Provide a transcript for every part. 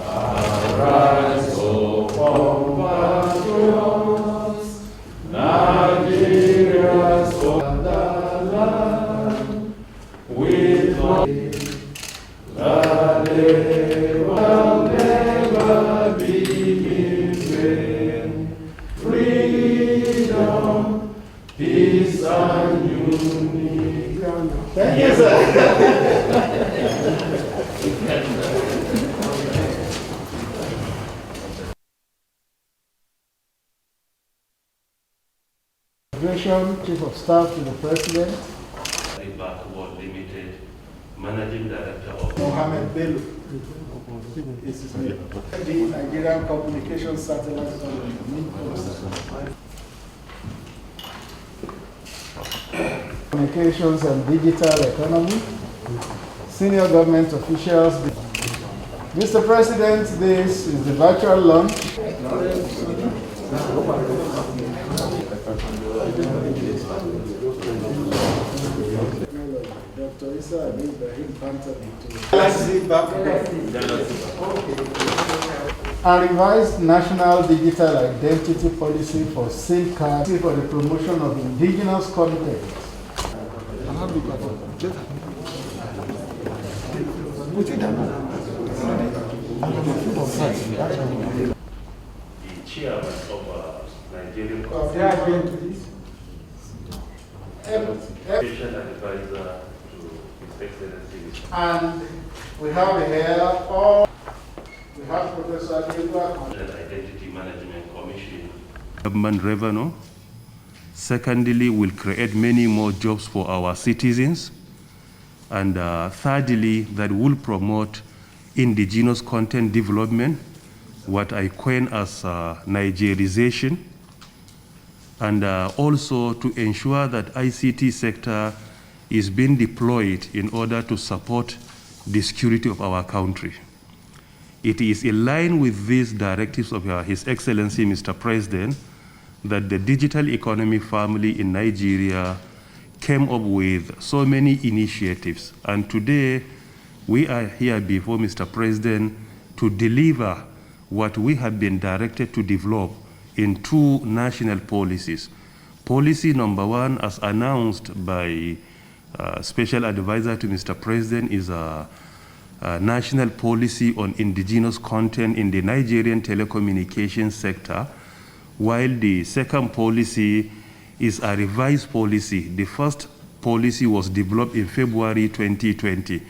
Arise, O compatriots, Nigeria's fatherland, with that day will never be in vain. Freedom, peace, and unity. Thank you, sir. Chief of Staff to the President. Backward Limited, Managing Director of Mohammed Bello is his name. The Nigerian Communications Satellite Company. Communications and Digital Economy. Senior government officials. Mr. President, this is the virtual launch. Dr. Isa Ibrahim a revised national digital identity policy for SIM cards for the promotion of indigenous content. the chairman of Nigerian Special Advisor to His Excellency. And we have here all. We have Professor National Identity Management Commission. Government revenue. Secondly, will create many more jobs for our citizens. And thirdly, that will promote indigenous content development, what I coin as Nigerization, and also to ensure that ICT sector is being deployed in order to support the security of our country. It is in line with these directives of His Excellency, Mr. President, that the digital economy family in Nigeria came up with so many initiatives. And today, we are here before Mr. President to deliver what we have been directed to develop in two national policies. Policy number one, as announced by Special Advisor to Mr. President, is a national policy on indigenous content in the Nigerian telecommunications sector, while the second policy is a revised policy. The first policy was developed in February 2020.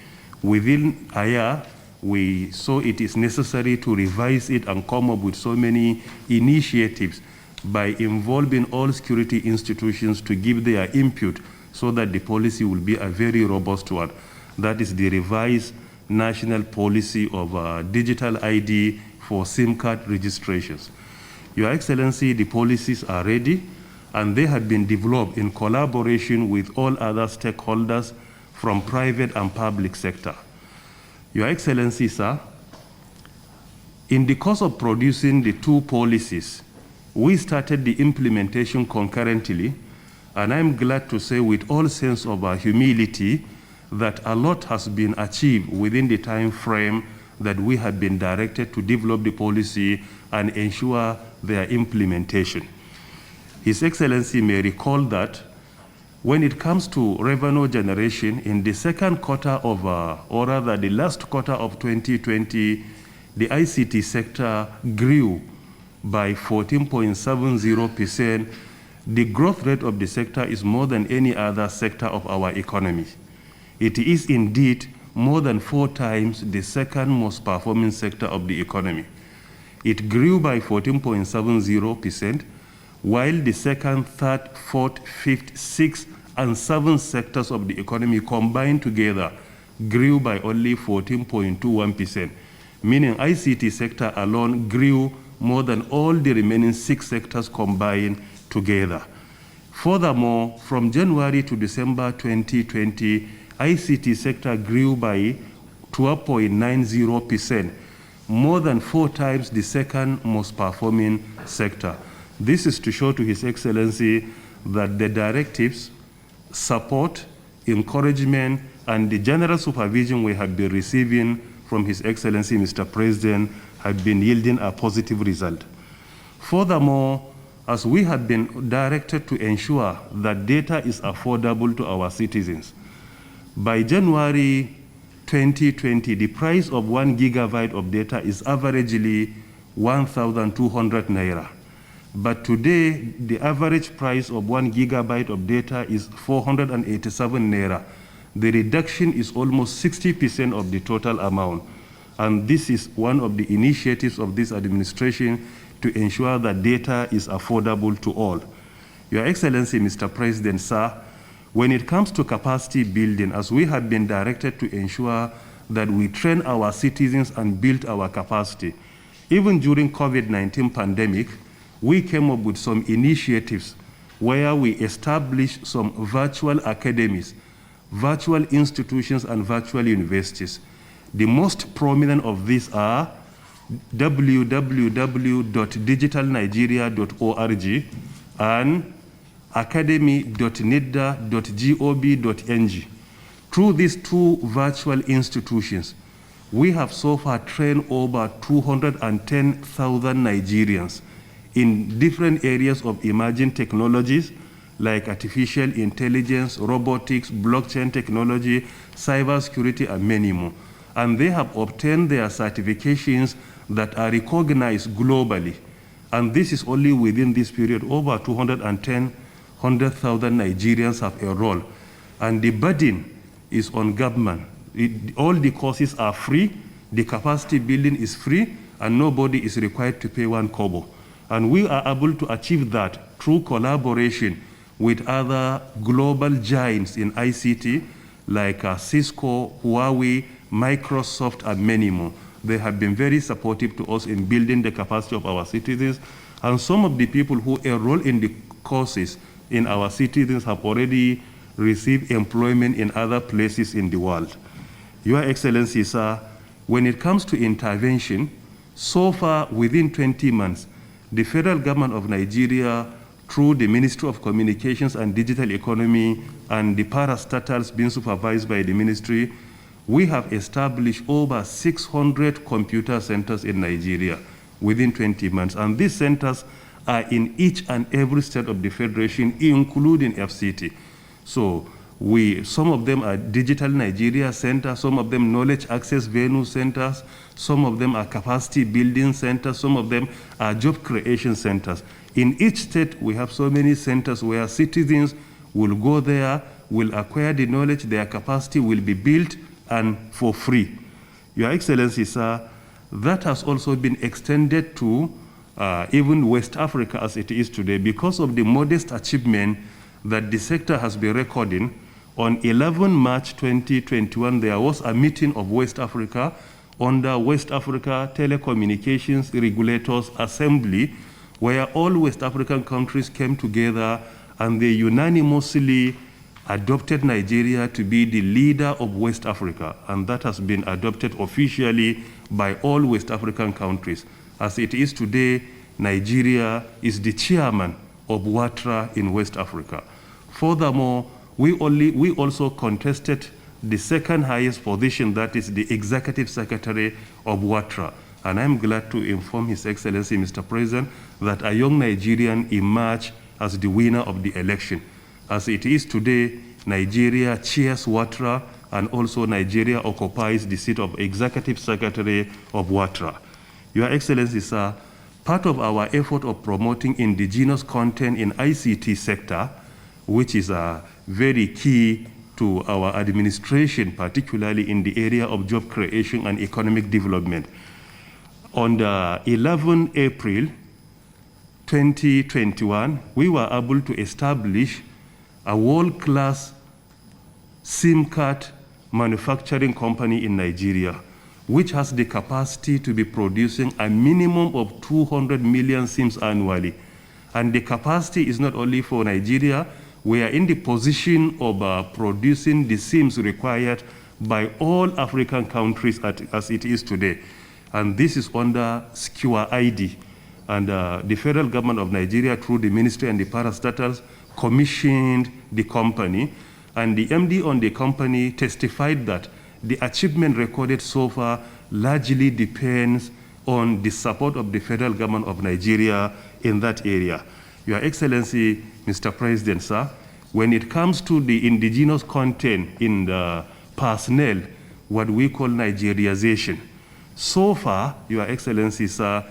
Within a year, we saw it is necessary to revise it and come up with so many initiatives by involving all security institutions to give their input so that the policy will be a very robust one. That is the revised national policy of digital ID for SIM card registrations. Your Excellency, the policies are ready and they have been developed in collaboration with all other stakeholders from private and public sector. Your Excellency, sir, in the course of producing the two policies, we started the implementation concurrently, and I'm glad to say with all sense of humility that a lot has been achieved within the time frame that we have been directed to develop the policy and ensure their implementation. His Excellency may recall that when it comes to revenue generation, in the second quarter of, or rather the last quarter of 2020, the ICT sector grew by 14.70%. The growth rate of the sector is more than any other sector of our economy. It is indeed more than 4 times the second most performing sector of the economy. It grew by 14.70%, while the second, third, fourth, fifth, sixth, and seventh sectors of the economy combined together grew by only 14.21%, meaning ICT sector alone grew more than all the remaining 6 sectors combined together. Furthermore, from January to December 2020, ICT sector grew by 12.90%, more than 4 times the second most performing sector. This is to show to His Excellency that the directives, support, encouragement, and the general supervision we have been receiving from His Excellency Mr. President have been yielding a positive result. Furthermore, as we have been directed to ensure that data is affordable to our citizens, by January 2020, the price of 1 gigabyte of data is averagely 1,200 naira. But today, the average price of 1 gigabyte of data is 487 naira. The reduction is almost 60% of the total amount. And this is one of the initiatives of this administration to ensure that data is affordable to all. Your Excellency, Mr. President, sir, when it comes to capacity building, as we have been directed to ensure that we train our citizens and build our capacity, even during COVID-19 pandemic, we came up with some initiatives where we established some virtual academies, virtual institutions, and virtual universities. The most prominent of these are www.digitalnigeria.org and academy.nidda.gov.ng. Through these two virtual institutions, we have so far trained over 210,000 Nigerians in different areas of emerging technologies like artificial intelligence, robotics, blockchain technology, cybersecurity, and many more. And they have obtained their certifications that are recognized globally. And this is only within this period. Over 100,000 Nigerians have enrolled. And the burden is on government. All the courses are free, the capacity building is free, and nobody is required to pay 1 kobo. And we are able to achieve that through collaboration with other global giants in ICT like Cisco, Huawei, Microsoft, and many more. They have been very supportive to us in building the capacity of our citizens. And some of the people who enroll in the courses in our citizens have already received employment in other places in the world. Your Excellency, sir, when it comes to intervention, so far within 20 months, the federal government of Nigeria, through the Ministry of Communications and Digital Economy and the parastatals being supervised by the ministry, we have established over 600 computer centers in Nigeria within 20 months. And these centers are in each and every state of the Federation, including FCT. So some of them are Digital Nigeria Centers, some of them Knowledge Access Venue Centers, some of them are Capacity Building Centers, some of them are Job Creation Centers. In each state, we have so many centers where citizens will go there, will acquire the knowledge, their capacity will be built, and for free. Your Excellency, sir, that has also been extended to even West Africa as it is today because of the modest achievement that the sector has been recording. On 11 March 2021, there was a meeting of West Africa under West Africa Telecommunications Regulators Assembly, where all West African countries came together and they unanimously adopted Nigeria to be the leader of West Africa. And that has been adopted officially by all West African countries. As it is today, Nigeria is the chairman of WATRA in West Africa. Furthermore, we also contested the second highest position, that is the Executive Secretary of WATRA. And I'm glad to inform His Excellency, Mr. President, that a young Nigerian emerged as the winner of the election. As it is today, Nigeria chairs WATRA, and also Nigeria occupies the seat of Executive Secretary of WATRA. Your Excellency, sir, part of our effort of promoting indigenous content in ICT sector, which is very key to our administration, particularly in the area of job creation and economic development. On the 11 April 2021, we were able to establish a world-class SIM card manufacturing company in Nigeria, which has the capacity to be producing a minimum of 200 million SIMs annually. And the capacity is not only for Nigeria, we are in the position of producing the SIMs required by all African countries as it is today. And this is under Secure ID. And the federal government of Nigeria, through the ministry and the parastatals, commissioned the company. And the MD on the company testified that the achievement recorded so far largely depends on the support of the federal government of Nigeria in that area. Your Excellency, Mr. President, sir, when it comes to the indigenous content in the personnel, what we call Nigeriization, so far, Your Excellency, sir,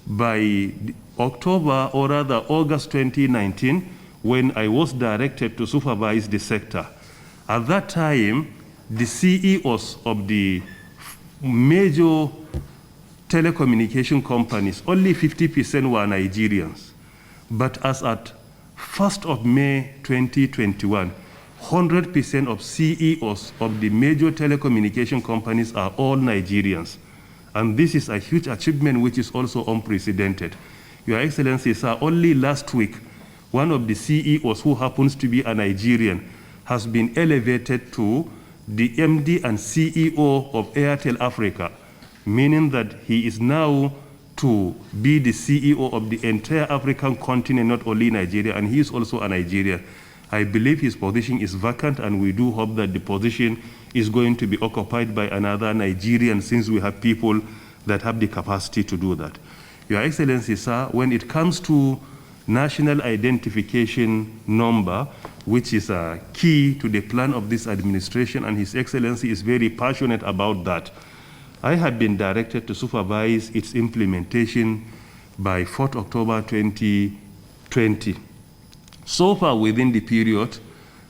by October or rather August 2019, when I was directed to supervise the sector, at that time, the CEOs of the major telecommunication companies, only 50% were Nigerians. But as at 1st of May 2021, 100% of CEOs of the major telecommunication companies are all Nigerians. And this is a huge achievement which is also unprecedented. Your Excellency, sir, only last week, one of the CEOs who happens to be a Nigerian has been elevated to the MD and CEO of Airtel Africa, meaning that he is now to be the CEO of the entire African continent, not only Nigeria, and he is also a Nigerian. I believe his position is vacant, and we do hope that the position is going to be occupied by another Nigerian, since we have people that have the capacity to do that. Your Excellency, sir, when it comes to national identification number, which is a key to the plan of this administration, and His Excellency is very passionate about that, I have been directed to supervise its implementation by 4th October 2020. So far within the period,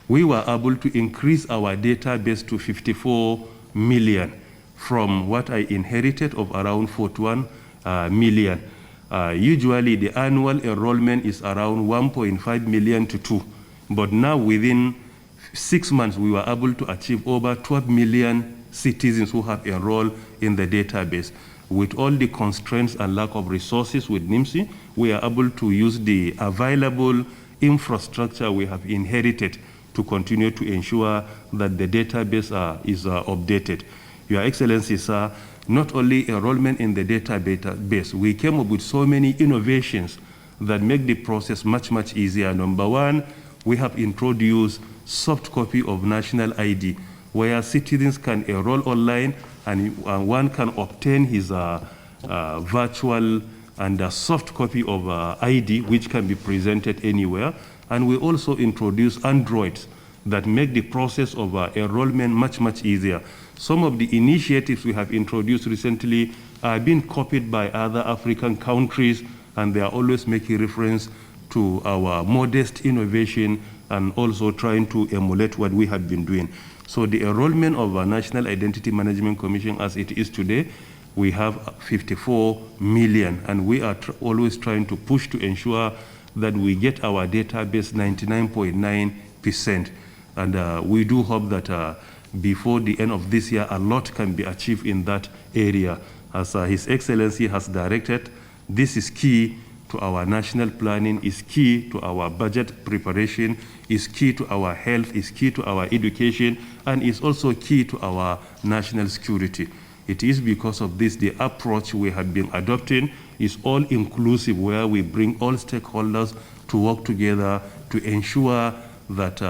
we were able to increase our database to 54 million from what I inherited of around 41 million. Usually the annual enrollment is around 1.5 million to 2, but now within 6 months we were able to achieve over 12 million citizens who have enrolled in the database. With all the constraints and lack of resources with NIMSI, we are able to use the available infrastructure we have inherited to continue to ensure that the database is updated. Your Excellency, sir, not only enrollment in the database, we came up with so many innovations that make the process much, much easier. Number one, we have introduced soft copy of national ID, where citizens can enroll online and one can obtain his virtual and a soft copy of ID, which can be presented anywhere. And we also introduce Androids that make the process of enrollment much, much easier. Some of the initiatives we have introduced recently are being copied by other African countries, and they are always making reference to our modest innovation and also trying to emulate what we have been doing. So the enrollment of our National Identity Management Commission as it is today, we have 54 million, and we are always trying to push to ensure that we get our database 99.9%. And we do hope that before the end of this year, a lot can be achieved in that area. As His Excellency has directed, this is key to our national planning, is key to our budget preparation, is key to our health, is key to our education, and is also key to our national security. It is because of this, the approach we have been adopting is all-inclusive, where we bring all stakeholders to work together to ensure that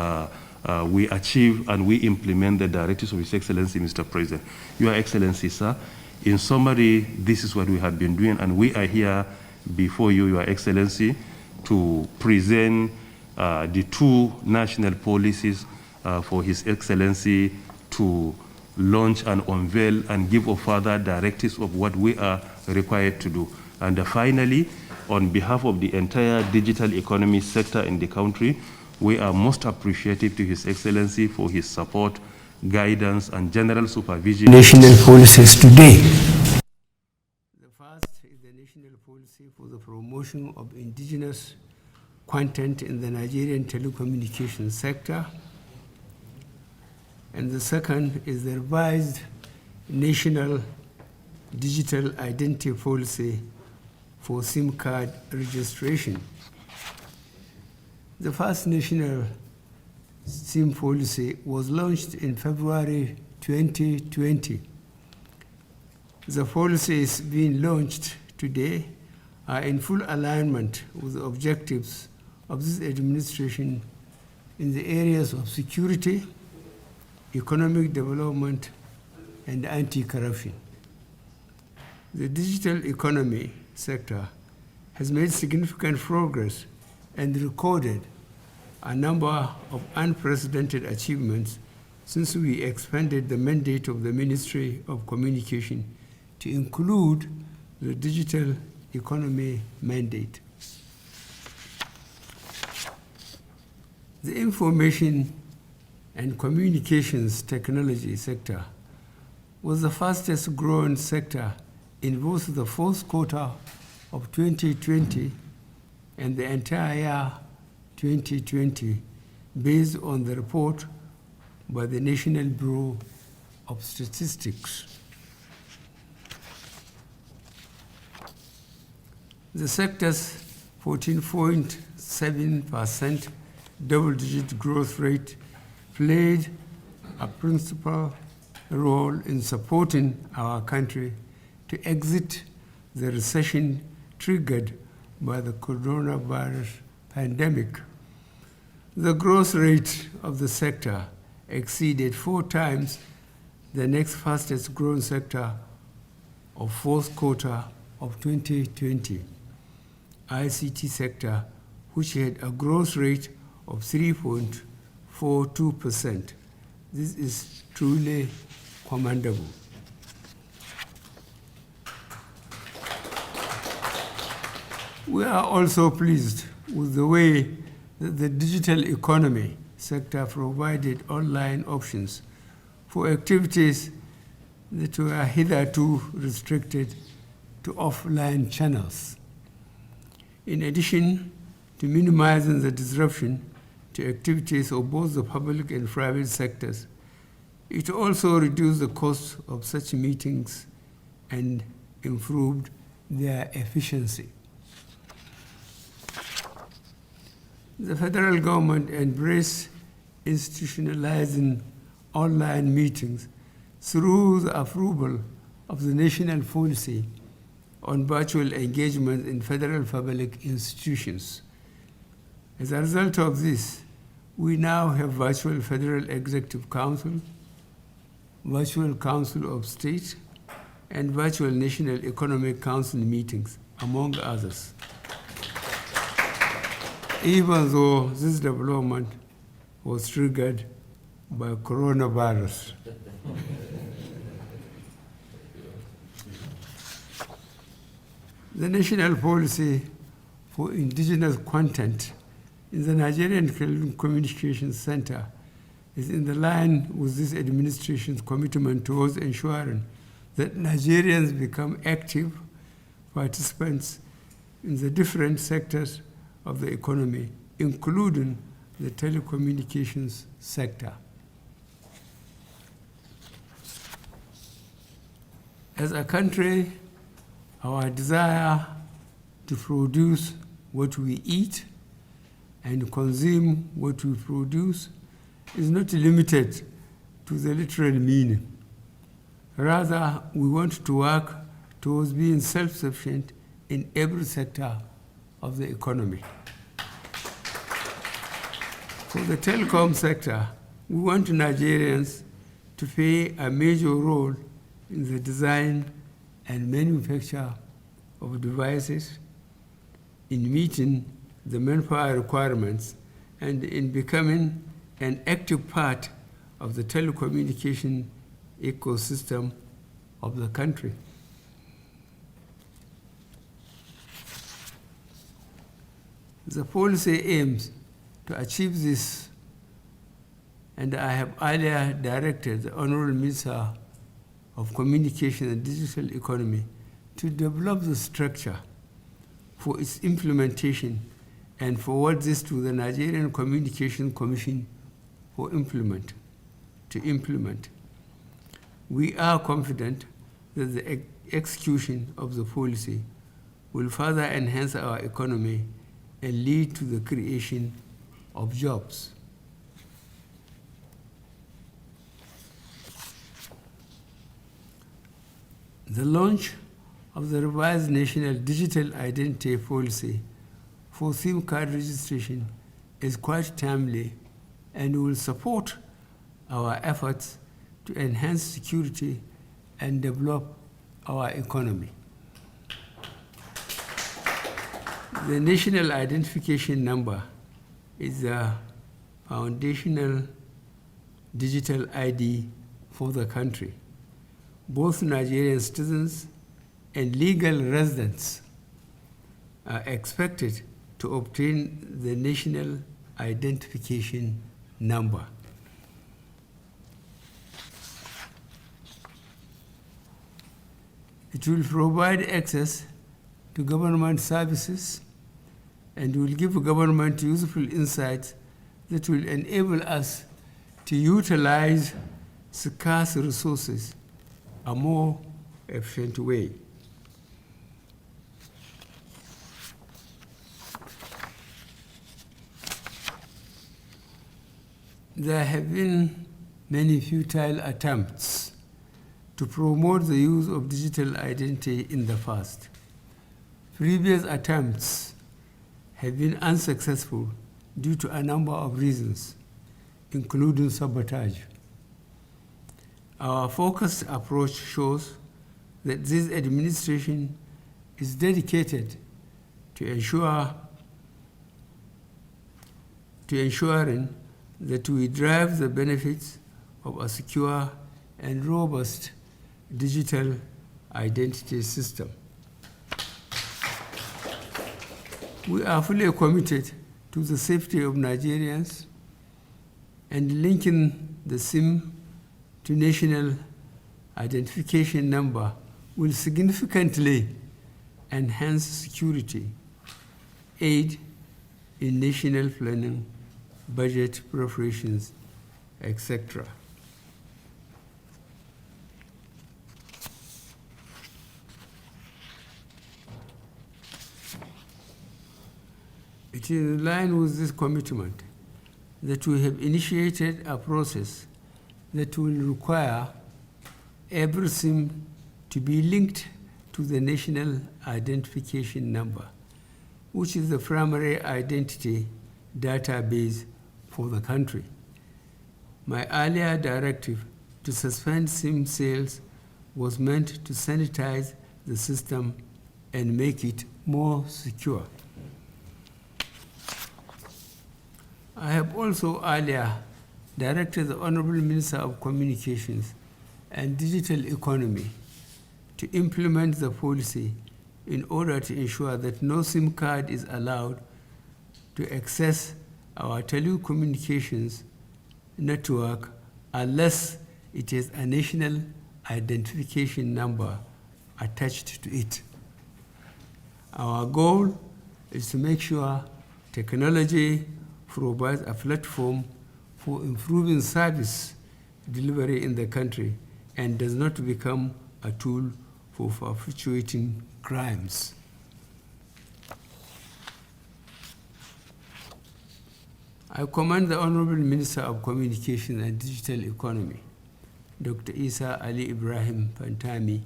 we achieve and we implement the directives of His Excellency, Mr. President. Your Excellency, sir, in summary, this is what we have been doing, and we are here before you, Your Excellency, to present the two national policies for His Excellency to launch and unveil and give a further directives of what we are required to do. And finally, on behalf of the entire digital economy sector in the country, we are most appreciative to His Excellency for his support, guidance, and general supervision. National policies today. The first is the national policy for the promotion of indigenous content in the Nigerian telecommunications sector. And the second is the revised national digital identity policy for SIM card registration. The first national SIM policy was launched in February 2020. The policies being launched today are in full alignment with the objectives of this administration in the areas of security, economic development, and anti-corruption. the digital economy sector has made significant progress and recorded a number of unprecedented achievements since we expanded the mandate of the Ministry of Communication to include the digital economy mandate. The information and communications technology sector was the fastest growing sector in both the fourth quarter of 2020 and the entire year 2020, based on the report by the National Bureau of Statistics. The sector's 14.7% double-digit growth rate played a principal role in supporting our country to exit the recession triggered by the coronavirus pandemic. The growth rate of the sector exceeded 4 times the next fastest growing sector of fourth quarter of 2020, ICT sector, which had a growth rate of 3.42%. This is truly commendable. We are also pleased with the way that the digital economy sector provided online options for activities that were hitherto restricted to offline channels. In addition to minimizing the disruption to activities of both the public and private sectors, it also reduced the cost of such meetings and improved their efficiency. The federal government embraced institutionalizing online meetings through the approval of the national policy on virtual engagement in federal public institutions. As a result of this, we now have virtual Federal Executive Council, virtual Council of State, and virtual National Economic Council meetings, among others. Even though this development was triggered by coronavirus. The national policy for indigenous content in the Nigerian Communications Center is in the line with this administration's commitment towards ensuring that Nigerians become active participants in the different sectors of the economy, including the telecommunications sector. As a country, our desire to produce what we eat and consume what we produce is not limited to the literal meaning. Rather, we want to work towards being self-sufficient in every sector of the economy. For the telecom sector, we want Nigerians to play a major role in the design and manufacture of devices, in meeting the manpower requirements, and in becoming an active part of the telecommunication ecosystem of the country. The policy aims to achieve this, and I have earlier directed the Honorable Minister of Communication and Digital Economy to develop the structure for its implementation and forward this to the Nigerian Communication Commission to implement. We are confident that the execution of the policy will further enhance our economy and lead to the creation of jobs. The launch of the revised National Digital Identity Policy for SIM card registration is quite timely and will support our efforts to enhance security and develop our economy. The National Identification Number is a foundational digital ID for the country. Both Nigerian citizens and legal residents are expected to obtain the National Identification Number. It will provide access to government services and will give government useful insights that will enable us to utilize scarce resources a more efficient way. There have been many futile attempts to promote the use of digital identity in the past. Previous attempts have been unsuccessful due to a number of reasons, including sabotage. Our focused approach shows that this administration is dedicated to ensuring that we drive the benefits of a secure and robust digital identity system. We are fully committed to the safety of Nigerians, and linking the SIM to national identification number will significantly enhance security, aid in national planning, budget preparations, etc. It is in line with this commitment that we have initiated a process that will require every SIM to be linked to the National Identification Number, which is the primary identity database for the country. My earlier directive to suspend SIM sales was meant to sanitize the system and make it more secure. I have also earlier directed the Honorable Minister of Communications and Digital Economy to implement the policy in order to ensure that no SIM card is allowed to access our telecommunications network unless it has a national identification number attached to it. Our goal is to make sure technology provides a platform for improving service delivery in the country and does not become a tool for perpetuating crimes. I commend the Honorable Minister of Communication and Digital Economy, Dr. Isa Ali Ibrahim Pantami,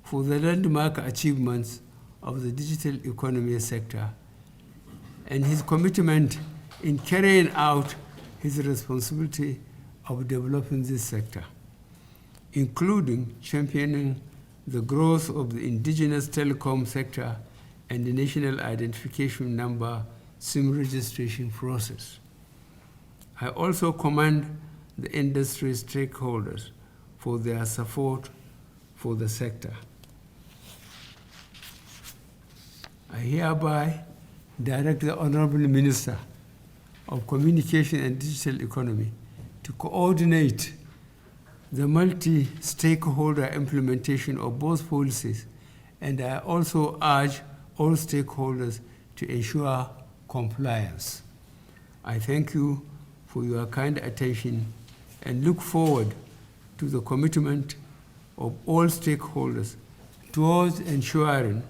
for the landmark achievements of the digital economy sector and his commitment in carrying out his responsibility of developing this sector, including championing the growth of the indigenous telecom sector and the national identification number SIM registration process. I also commend the industry stakeholders for their support for the sector. I hereby direct the Honorable Minister of Communication and Digital Economy to coordinate the multi-stakeholder implementation of both policies, and I also urge all stakeholders to ensure compliance. I thank you for your kind attention and look forward to the commitment of all stakeholders towards ensuring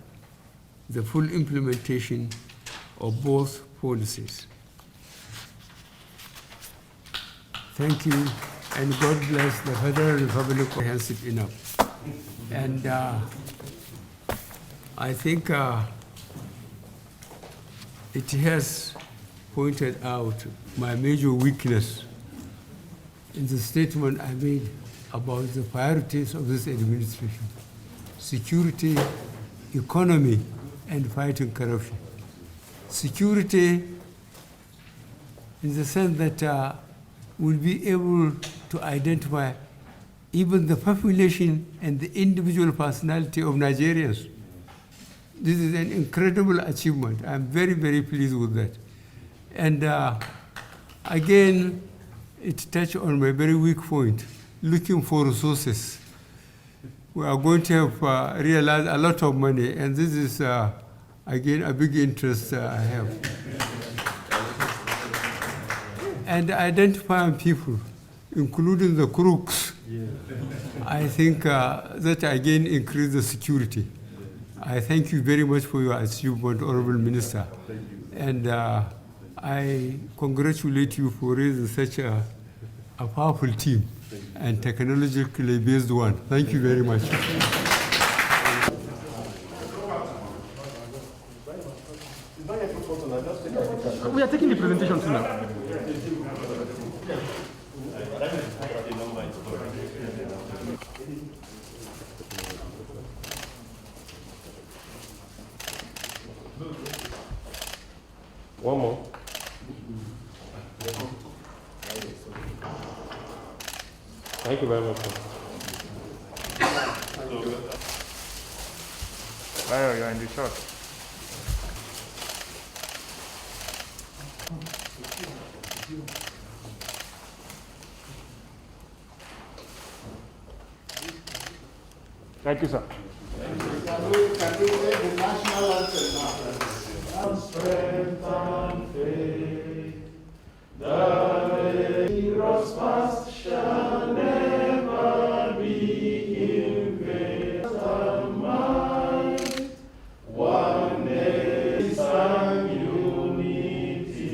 the full implementation of both policies. Thank you, and God bless the Federal Republic comprehensive enough. And I think it has pointed out my major weakness in the statement I made about the priorities of this administration: security, economy, and fighting corruption. security in the sense that we'll be able to identify even the population and the individual personality of Nigerians. This is an incredible achievement. I'm very, very pleased with that. And again, it touched on my very weak point, looking for resources. We are going to have realized a lot of money, and this is, again, a big interest I have. And identifying people, including the crooks, I think that again increase the security. I thank you very much for your achievement, Honorable Minister. And I congratulate you for raising such a powerful team and technologically based one. Thank you very much. We are taking the presentation too now. One more. Thank you very much. Mario, you're in the shot. Thank you, sir. Can we make the national anthem now? Strength and faith, the heroes past shall never be in vain. The might, one nation and unity.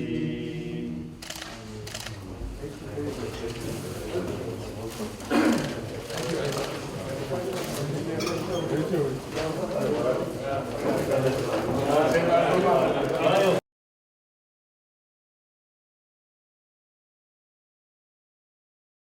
Thank you.